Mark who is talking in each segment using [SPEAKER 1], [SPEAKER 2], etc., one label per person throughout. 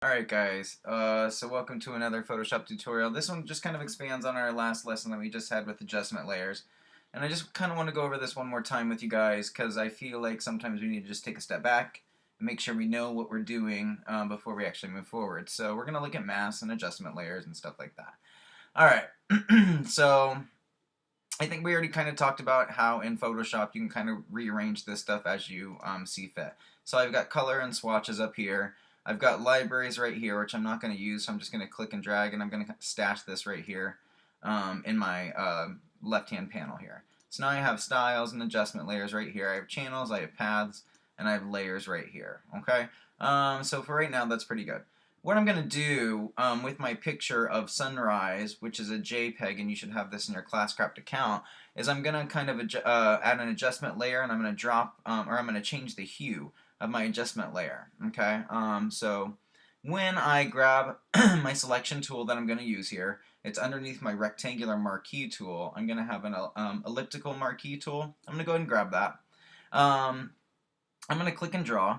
[SPEAKER 1] Alright guys, so welcome to another Photoshop tutorial. This one just kind of expands on our last lesson that we just had with adjustment layers. And I just kind of want to go over this one more time with you guys because I feel like sometimes we need to just take a step back and make sure we know what we're doing before we actually move forward. So we're going to look at masks and adjustment layers and stuff like that. Alright, so I think we already kind of talked about how in Photoshop you can kind of rearrange this stuff as you see fit. So I've got color and swatches up here. I've got libraries right here, which I'm not going to use, so I'm just going to click and drag, and I'm going to stash this right here in my left-hand panel here. So now I have styles and adjustment layers right here. I have channels, I have paths, and I have layers right here. Okay, so for right now, that's pretty good. What I'm going to do with my picture of sunrise, which is a JPEG, and you should have this in your Classcraft account, is I'm going to kind of add an adjustment layer, and I'm going to drop, or I'm going to change the hue of my adjustment layer. Okay, so when I grab my selection tool that I'm going to use here, it's underneath my rectangular marquee tool. I'm going to have an elliptical marquee tool. I'm going to go ahead and grab that. I'm going to click and draw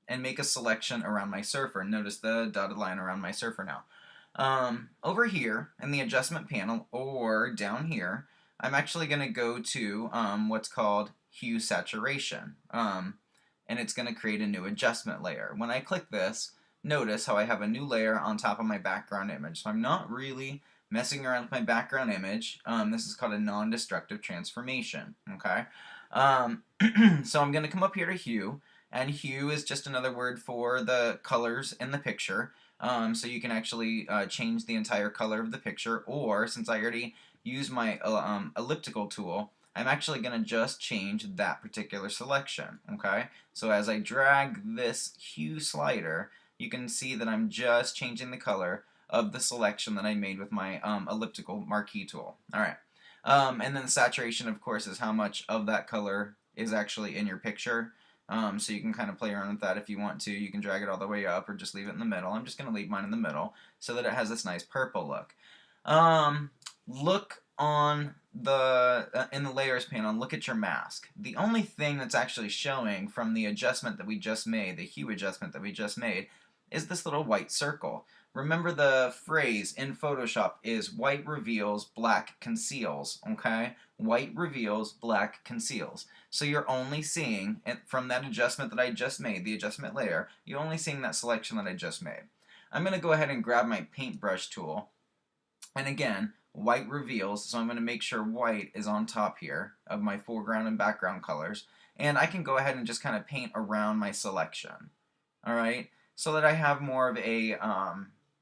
[SPEAKER 1] and make a selection around my surfer. Notice the dotted line around my surfer now. Over here in the adjustment panel or down here, I'm actually going to go to what's called Hue Saturation. And it's going to create a new adjustment layer. When I click this, notice how I have a new layer on top of my background image. So I'm not really messing around with my background image. This is called a non-destructive transformation. Okay, so I'm going to come up here to hue, and hue is just another word for the colors in the picture. So you can actually change the entire color of the picture, or since I already used my elliptical tool, I'm actually going to just change that particular selection. Okay, so as I drag this hue slider, you can see that I'm just changing the color of the selection that I made with my elliptical marquee tool. Alright, and then saturation, of course, is how much of that color is actually in your picture. So you can kind of play around with that if you want to. You can drag it all the way up or just leave it in the middle. I'm just going to leave mine in the middle so that it has this nice purple look. Look on the in the layers panel and look at your mask. The only thing that's actually showing from the adjustment that we just made, the hue adjustment that we just made, is this little white circle. Remember, the phrase in Photoshop is white reveals, black conceals. Okay, white reveals, black conceals. So you're only seeing from that adjustment that I just made, the adjustment layer, you're only seeing that selection that I just made. I'm going to go ahead and grab my paintbrush tool, and again, white reveals, so I'm going to make sure white is on top here of my foreground and background colors, and I can go ahead and just kind of paint around my selection, alright, so that I have more of a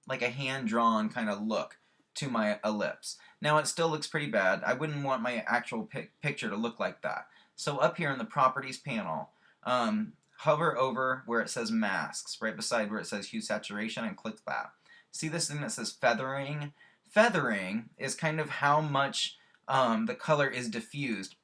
[SPEAKER 1] like a hand-drawn kind of look to my ellipse. Now it still looks pretty bad. I wouldn't want my actual picture to look like that. So up here in the properties panel, hover over where it says masks, right beside where it says hue saturation, and click that. See this thing that says feathering? Feathering is kind of how much the color is diffused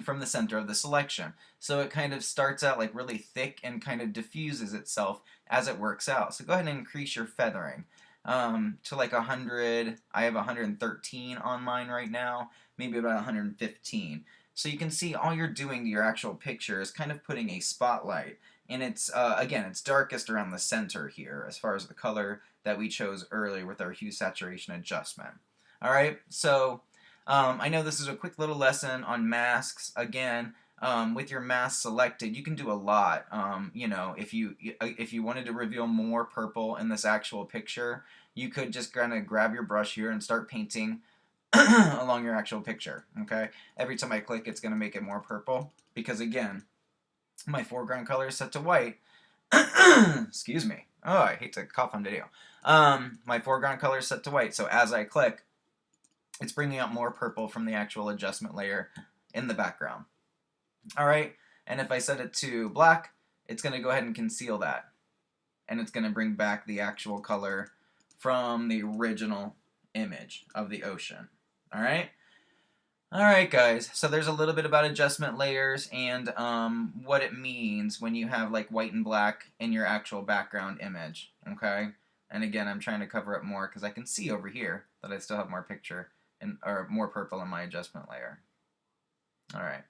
[SPEAKER 1] from the center of the selection. So it kind of starts out like really thick and kind of diffuses itself as it works out. So go ahead and increase your feathering to like 100. I have 113 on mine right now, maybe about 115. So you can see all you're doing to your actual picture is kind of putting a spotlight. And it's, again, it's darkest around the center here as far as the color that we chose earlier with our hue saturation adjustment. Alright, so I know this is a quick little lesson on masks. Again, with your mask selected, you can do a lot. You know, if you wanted to reveal more purple in this actual picture, you could just kind of grab your brush here and start painting along your actual picture. Okay, every time I click, it's going to make it more purple because, again, my foreground color is set to white. Excuse me. Oh, I hate to cough on video. My foreground color is set to white, so as I click, it's bringing out more purple from the actual adjustment layer in the background. Alright, and if I set it to black, it's going to go ahead and conceal that. And it's going to bring back the actual color from the original image of the ocean. Alright? Alright guys, so there's a little bit about adjustment layers and what it means when you have like white and black in your actual background image. Okay? And again, I'm trying to cover up more because I can see over here that I still have more picture or more purple in my adjustment layer. Alright.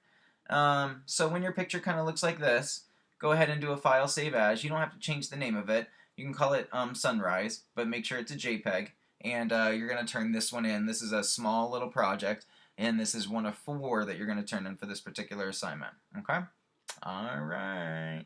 [SPEAKER 1] So when your picture kind of looks like this, go ahead and do a file save as. You don't have to change the name of it. You can call it sunrise, but make sure it's a JPEG. And you're going to turn this one in. This is a small little project, and this is one of 4 that you're going to turn in for this particular assignment. Okay? All right.